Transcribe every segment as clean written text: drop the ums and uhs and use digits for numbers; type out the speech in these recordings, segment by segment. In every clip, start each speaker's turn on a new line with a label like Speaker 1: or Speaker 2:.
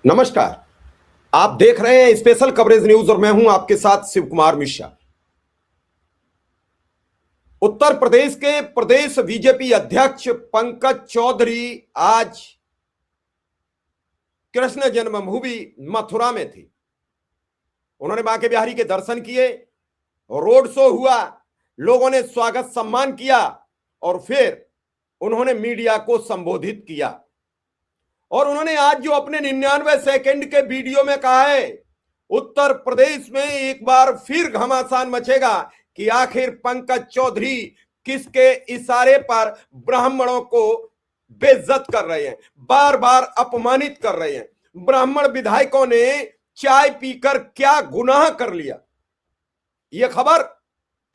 Speaker 1: नमस्कार। आप देख रहे हैं स्पेशल कवरेज न्यूज और मैं हूं आपके साथ शिव कुमार मिश्रा। उत्तर प्रदेश के प्रदेश बीजेपी अध्यक्ष पंकज चौधरी आज कृष्ण जन्मभूमि मथुरा में थे। उन्होंने बांके बिहारी के दर्शन किए, रोड शो हुआ, लोगों ने स्वागत सम्मान किया और फिर उन्होंने मीडिया को संबोधित किया। और उन्होंने आज जो अपने 99 सेकंड के वीडियो में कहा है, उत्तर प्रदेश में एक बार फिर घमासान मचेगा कि आखिर पंकज चौधरी किसके इशारे पर ब्राह्मणों को बेइज्जत कर रहे हैं, बार बार अपमानित कर रहे हैं। ब्राह्मण विधायकों ने चाय पीकर क्या गुनाह कर लिया, यह खबर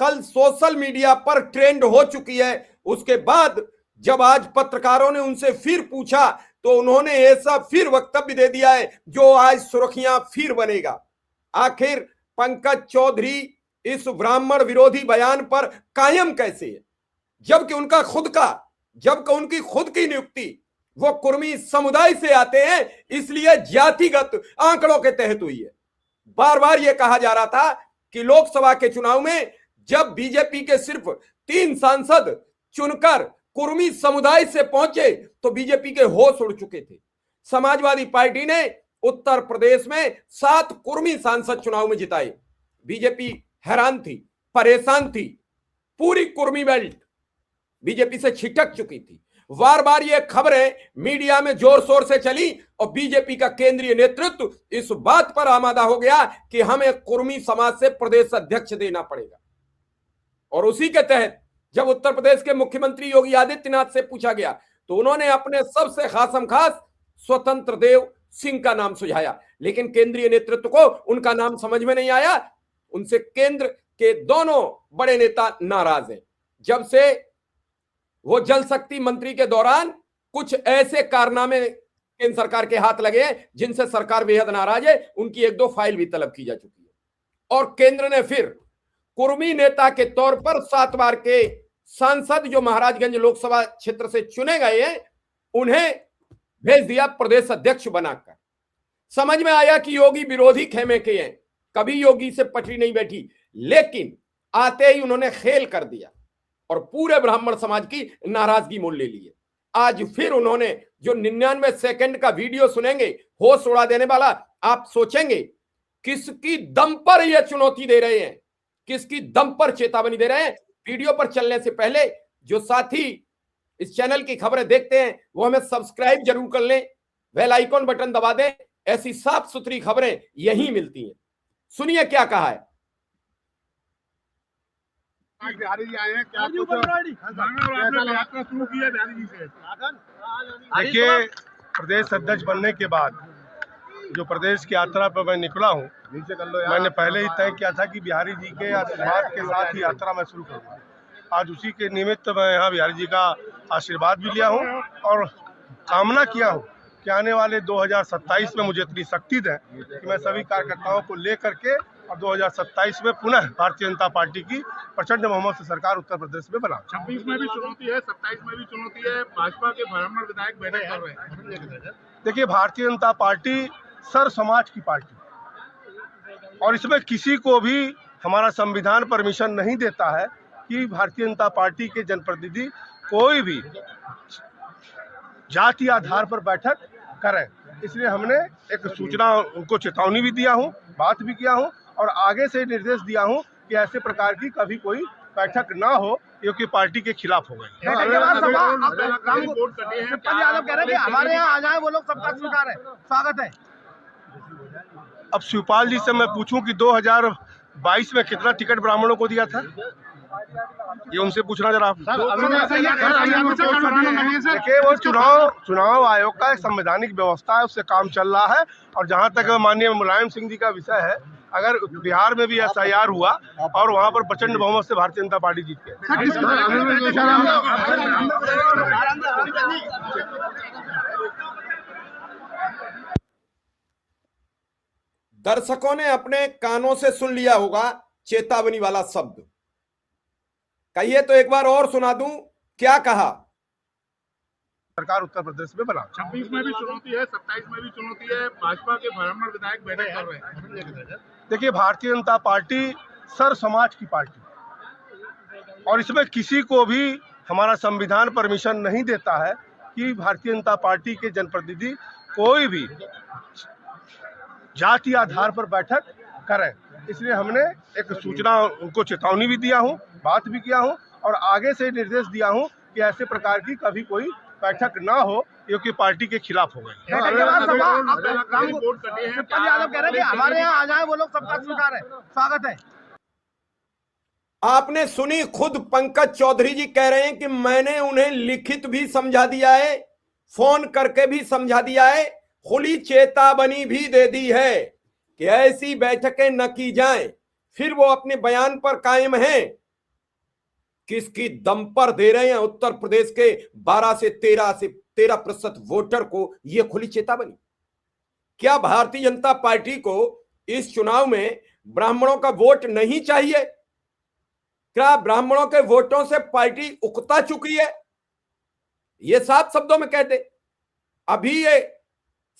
Speaker 1: कल सोशल मीडिया पर ट्रेंड हो चुकी है। उसके बाद जब आज पत्रकारों ने उनसे फिर पूछा तो उन्होंने ऐसा फिर वक्तव्य दे दिया है जो आज सुर्खियां फिर बनेगा। आखिर पंकज चौधरी इस ब्राह्मण विरोधी बयान पर कायम कैसे है, जबकि उनकी खुद की नियुक्ति वो कुर्मी समुदाय से आते हैं, इसलिए जातिगत आंकड़ों के तहत हुई है। बार बार यह कहा जा रहा था कि लोकसभा के चुनाव में जब बीजेपी के सिर्फ 3 सांसद चुनकर कुर्मी समुदाय से पहुंचे तो बीजेपी के होश उड़ चुके थे। समाजवादी पार्टी ने उत्तर प्रदेश में 7 कुर्मी सांसद चुनाव में जिताए। बीजेपी हैरान थी, परेशान थी। पूरी कुर्मी बेल्ट बीजेपी से छिटक चुकी थी। बार बार ये खबरें मीडिया में जोर शोर से चली और बीजेपी का केंद्रीय नेतृत्व इस बात पर आमादा हो गया कि हमें कुर्मी समाज से प्रदेश अध्यक्ष देना पड़ेगा। और उसी के तहत जब उत्तर प्रदेश के मुख्यमंत्री योगी आदित्यनाथ से पूछा गया तो उन्होंने अपने सबसे खासम खास स्वतंत्र देव सिंह का नाम सुझाया, लेकिन केंद्रीय नेतृत्व को उनका नाम समझ में नहीं आया। उनसे केंद्र के दोनों बड़े नेता नाराज हैं। जब से वो जल शक्ति मंत्री के दौरान कुछ ऐसे कारनामे केंद्र सरकार के हाथ लगे हैं जिनसे सरकार बेहद नाराज है। उनकी 1-2 फाइल भी तलब की जा चुकी है और केंद्र ने फिर कुर्मी नेता के तौर पर 7 बार के सांसद जो महाराजगंज लोकसभा क्षेत्र से चुने गए हैं उन्हें भेज दिया प्रदेश अध्यक्ष बनाकर। समझ में आया कि योगी विरोधी खेमे के हैं, कभी योगी से पटरी नहीं बैठी, लेकिन आते ही उन्होंने खेल कर दिया और पूरे ब्राह्मण समाज की नाराजगी मोल ले ली है। आज फिर उन्होंने जो 99 सेकंड का वीडियो सुनेंगे, होश उड़ा देने वाला, आप सोचेंगे किसकी दम पर यह चुनौती दे रहे हैं, किसकी दम पर चेतावनी दे रहे हैं। वीडियो पर चलने से पहले जो साथी इस चैनल की खबरें देखते हैं वो हमें सब्सक्राइब जरूर कर लें, बेल आइकॉन बटन दबा दें। ऐसी साफ सुथरी खबरें यहीं मिलती हैं। सुनिए क्या कहा है।
Speaker 2: बिहारी जी आए हैं, क्या यात्रा शुरू की है बिहारी जी से?
Speaker 3: देखिए, प्रदेश अध्यक्ष बनने के बाद जो प्रदेश की यात्रा पर मैं निकला हूँ, मैंने पहले ही तय किया था कि बिहारी जी के आशीर्वाद के साथ ही यात्रा मैं शुरू करूँगा। आज उसी के निमित्त मैं यहाँ बिहारी जी का आशीर्वाद भी लिया हूँ और कामना किया हूँ कि आने वाले 2027 में मुझे इतनी शक्ति दें कि मैं सभी कार्यकर्ताओं को लेकर के और 2027 में पुनः भारतीय जनता पार्टी की प्रचंड बहुमत से सरकार उत्तर प्रदेश में बनाऊं।
Speaker 2: 26 में भी चुनौती है, 27 में भी चुनौती है। भाजपा के ब्राह्मण विधायक बैठक कर रहे हैं।
Speaker 3: देखिए, भारतीय जनता पार्टी सर समाज की पार्टी और इसमें किसी को भी हमारा संविधान परमिशन नहीं देता है कि भारतीय जनता पार्टी के जनप्रतिनिधि कोई भी जाति आधार पर बैठक करें। इसलिए हमने एक सूचना उनको चेतावनी भी दिया हूं, बात भी किया हूं और आगे से निर्देश दिया हूं कि ऐसे प्रकार की कभी कोई बैठक ना हो क्योंकि पार्टी के खिलाफ हो गई।
Speaker 2: हमारे यहाँ आ जाए वो लोग, सबका स्वीकार है, स्वागत है।
Speaker 3: अब शिवपाल जी से मैं पूछूं कि 2022 में कितना टिकट ब्राह्मणों को दिया था, ये उनसे पूछना जरा आप। देखिए, वो चुनाव आयोग का एक संवैधानिक व्यवस्था है, उससे काम चल रहा है। और जहां तक माननीय मुलायम सिंह जी का विषय है, अगर बिहार में भी SIR हुआ और वहां पर प्रचंड बहुमत से भारतीय जनता पार्टी जीत गई।
Speaker 1: दर्शकों ने अपने कानों से सुन लिया होगा चेतावनी वाला शब्द। कहिए तो एक बार और सुना दूं क्या कहा।
Speaker 3: सरकार उत्तर प्रदेश में बना।
Speaker 2: 26 में भी चुनौती है, 27 में भी चुनौती है। भाजपा के ब्राह्मण विधायक बैठक कर रहे हैं।
Speaker 3: देखिए, भारतीय जनता पार्टी सर समाज की पार्टी और इसमें किसी को भी हमारा संविधान परमिशन नहीं देता है कि भारतीय जनता पार्टी के जनप्रतिनिधि कोई भी जाति आधार पर बैठक करें। इसलिए हमने एक सूचना उनको चेतावनी भी दिया हूं, बात भी किया हूं और आगे से निर्देश दिया हूं कि ऐसे प्रकार की कभी कोई बैठक ना हो, क्योंकि पार्टी के खिलाफ हो गए।
Speaker 2: यादव कह रहे हैं कि हमारे यहाँ आ जाए वो लोग, सबका स्वीकार है, स्वागत है।
Speaker 1: आपने सुनी, खुद पंकज चौधरी जी कह रहे हैं कि मैंने उन्हें लिखित भी समझा दिया है, फोन करके भी समझा दिया है, खुली चेतावनी भी दे दी है कि ऐसी बैठकें न की जाएं। फिर वो अपने बयान पर कायम हैं। किसकी दम पर दे रहे हैं उत्तर प्रदेश के 12 से 13% वोटर को ये खुली चेतावनी? क्या भारतीय जनता पार्टी को इस चुनाव में ब्राह्मणों का वोट नहीं चाहिए? क्या ब्राह्मणों के वोटों से पार्टी उकता चुकी है? ये साफ शब्दों में कहते। अभी ये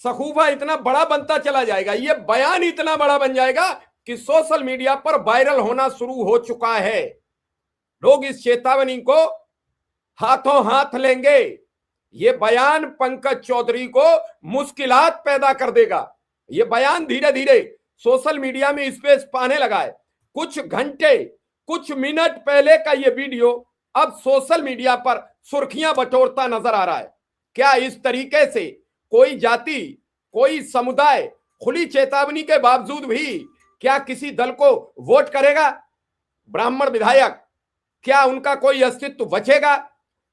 Speaker 1: सखूफा इतना बड़ा बनता चला जाएगा, ये बयान इतना बड़ा बन जाएगा कि सोशल मीडिया पर वायरल होना शुरू हो चुका है। लोग इस चेतावनी को हाथों हाथ लेंगे। ये बयान पंकज चौधरी को मुश्किलात पैदा कर देगा। ये बयान धीरे धीरे सोशल मीडिया में स्पेस पाने लगा है। कुछ घंटे, कुछ मिनट पहले का ये वीडियो अब सोशल मीडिया पर सुर्खियां बटोरता नजर आ रहा है। क्या इस तरीके से कोई जाति, कोई समुदाय खुली चेतावनी के बावजूद भी क्या किसी दल को वोट करेगा? ब्राह्मण विधायक, क्या उनका कोई अस्तित्व बचेगा?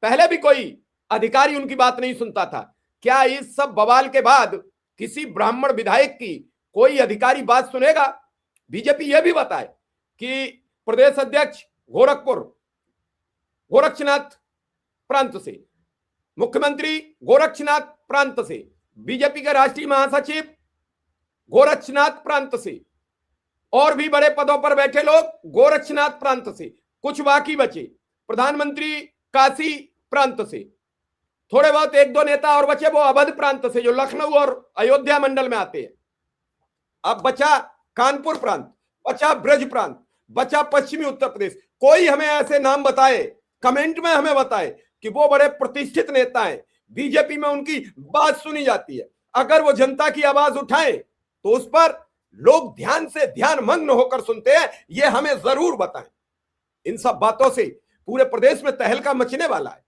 Speaker 1: पहले भी कोई अधिकारी उनकी बात नहीं सुनता था। क्या इस सब बवाल के बाद किसी ब्राह्मण विधायक की कोई अधिकारी बात सुनेगा? बीजेपी यह भी बताए कि प्रदेश अध्यक्ष गोरखपुर गोरक्षनाथ प्रांत से, मुख्यमंत्री गोरक्षनाथ प्रांत से, बीजेपी के राष्ट्रीय महासचिव गोरक्षनाथ प्रांत से, और भी बड़े पदों पर बैठे लोग गोरक्षनाथ प्रांत से, कुछ बाकी बचे प्रधानमंत्री काशी प्रांत से, थोड़े बहुत एक दो नेता और बचे वो अवध प्रांत से जो लखनऊ और अयोध्या मंडल में आते हैं। अब बचा कानपुर प्रांत, बचा ब्रज प्रांत, बचा पश्चिमी उत्तर प्रदेश। कोई हमें ऐसे नाम बताए, कमेंट में हमें बताए कि वो बड़े प्रतिष्ठित नेता हैं, बीजेपी में उनकी बात सुनी जाती है। अगर वो जनता की आवाज उठाएं तो उस पर लोग ध्यान से ध्यान मग्न होकर सुनते हैं, ये हमें जरूर बताएं। इन सब बातों से पूरे प्रदेश में तहलका मचने वाला है।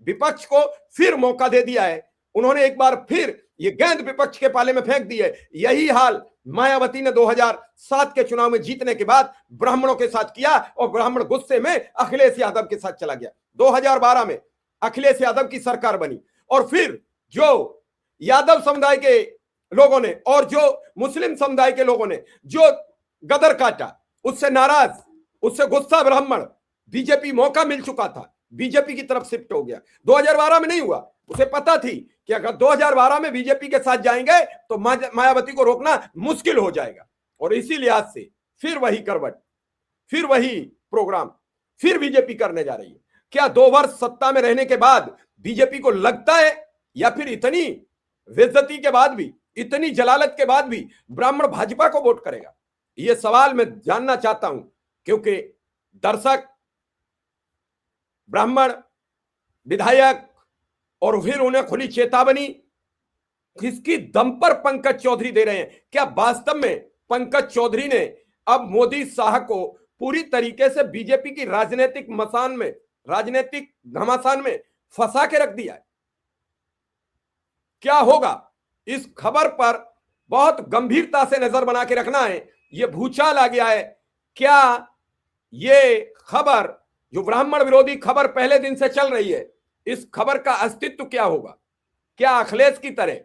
Speaker 1: विपक्ष को फिर मौका दे दिया है। उन्होंने एक बार फिर ये गेंद विपक्ष के पाले में फेंक दी है। यही हाल मायावती ने 2007 के चुनाव में जीतने के बाद ब्राह्मणों के साथ किया और ब्राह्मण गुस्से में अखिलेश यादव के साथ चला गया। 2012 में अखिलेश यादव की सरकार बनी और फिर जो यादव समुदाय के लोगों ने और जो मुस्लिम समुदाय के लोगों ने जो गदर काटा, उससे नाराज, उससे गुस्सा ब्राह्मण, बीजेपी मौका मिल चुका था, बीजेपी की तरफ शिफ्ट हो गया। 2012 में नहीं हुआ। उसे पता थी कि अगर 2012 में बीजेपी के साथ जाएंगे तो मायावती को रोकना मुश्किल हो जाएगा। और इसी लिहाज से फिर वही करवट, फिर वही प्रोग्राम, फिर बीजेपी करने जा रही है। क्या 2 वर्ष सत्ता में रहने के बाद बीजेपी को लगता है, या फिर इतनी बेइज्जती के बाद भी, इतनी जलालत के बाद भी ब्राह्मण भाजपा को वोट करेगा? यह सवाल मैं जानना चाहता हूं, क्योंकि दर्शक, ब्राह्मण विधायक और फिर उन्हें खुली चेतावनी किसकी दम पर पंकज चौधरी दे रहे हैं? क्या वास्तव में पंकज चौधरी ने अब मोदी शाह को पूरी तरीके से बीजेपी की राजनीतिक मसान में, राजनीतिक घमासान में फंसा के रख दिया है? क्या होगा? इस खबर पर बहुत गंभीरता से नजर बना के रखना है। यह भूचाल आ गया है। क्या ये खबर, जो ब्राह्मण विरोधी खबर पहले दिन से चल रही है, इस खबर का अस्तित्व क्या होगा? क्या अखिलेश की तरह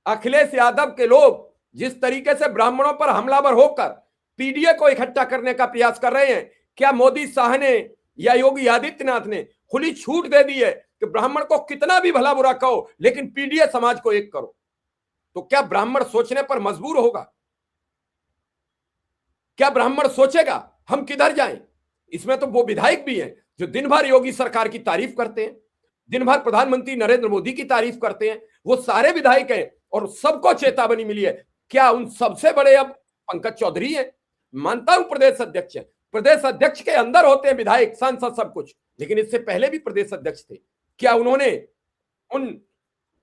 Speaker 1: अखिलेश यादव के लोग जिस तरीके से ब्राह्मणों पर हमलावर होकर पीडीए को इकट्ठा करने का प्रयास कर रहे हैं, क्या मोदी शाह ने या योगी आदित्यनाथ ने खुली छूट दे दी है कि ब्राह्मण को कितना भी भला बुरा कहो लेकिन पीडीए समाज को एक करो? तो क्या ब्राह्मण सोचने पर मजबूर होगा? क्या ब्राह्मण सोचेगा हम किधर जाएं? इसमें तो वो विधायक भी हैं जो दिन भर योगी सरकार की तारीफ करते हैं, दिन भर प्रधानमंत्री नरेंद्र मोदी की तारीफ करते हैं, वो सारे विधायक हैं और सबको चेतावनी मिली है। क्या उन सबसे बड़े अब पंकज चौधरी हैं? मानता हूं प्रदेश अध्यक्ष है, प्रदेश अध्यक्ष के अंदर होते हैं विधायक, सांसद, सब कुछ, लेकिन इससे पहले भी प्रदेश अध्यक्ष थे। क्या उन्होंने उन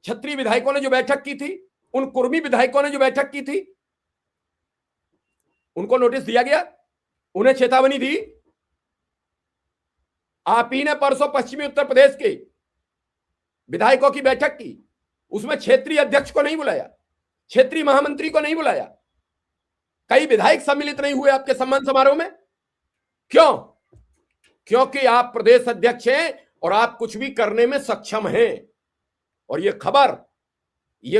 Speaker 1: क्षत्रिय विधायकों ने जो बैठक की थी, उन कुर्मी विधायकों ने जो बैठक की थी, उनको नोटिस दिया गया, उन्हें चेतावनी दी? आप ही ने परसों पश्चिमी उत्तर प्रदेश के विधायकों की बैठक की, उसमें क्षेत्रीय अध्यक्ष को नहीं बुलाया, क्षेत्रीय महामंत्री को नहीं बुलाया, कई विधायक सम्मिलित नहीं हुए आपके सम्मान समारोह में। क्यों? क्योंकि आप प्रदेश अध्यक्ष हैं और आप कुछ भी करने में सक्षम हैं। और ये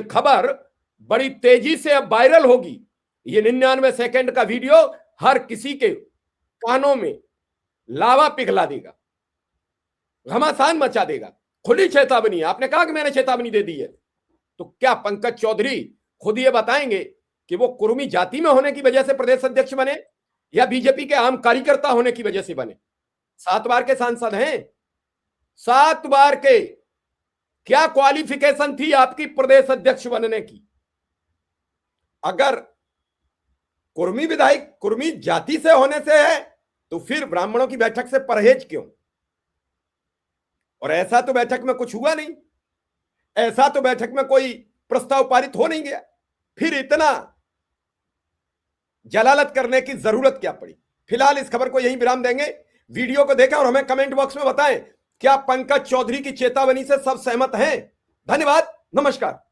Speaker 1: खबर बड़ी तेजी से अब वायरल होगी। ये 99 सेकंड का वीडियो हर किसी के कानों में लावा पिघला देगा, घमासान मचा देगा। खुली चेतावनी, आपने कहा कि मैंने चेतावनी दे दी है, तो क्या पंकज चौधरी खुद ये बताएंगे कि वो कुर्मी जाति में होने की वजह से प्रदेश अध्यक्ष बने या बीजेपी के आम कार्यकर्ता होने की वजह से बने? 7 बार के सांसद हैं, 7 बार के। क्या क्वालिफिकेशन थी आपकी प्रदेश अध्यक्ष बनने की? अगर कुर्मी विधायक कुर्मी जाति से होने से है तो फिर ब्राह्मणों की बैठक से परहेज क्यों? और ऐसा तो बैठक में कुछ हुआ नहीं, ऐसा तो बैठक में कोई प्रस्ताव पारित हो नहीं गया, फिर इतना जलालत करने की जरूरत क्या पड़ी? फिलहाल इस खबर को यहीं विराम देंगे। वीडियो को देखें और हमें कमेंट बॉक्स में बताएं क्या पंकज चौधरी की चेतावनी से सब सहमत हैं। धन्यवाद, नमस्कार।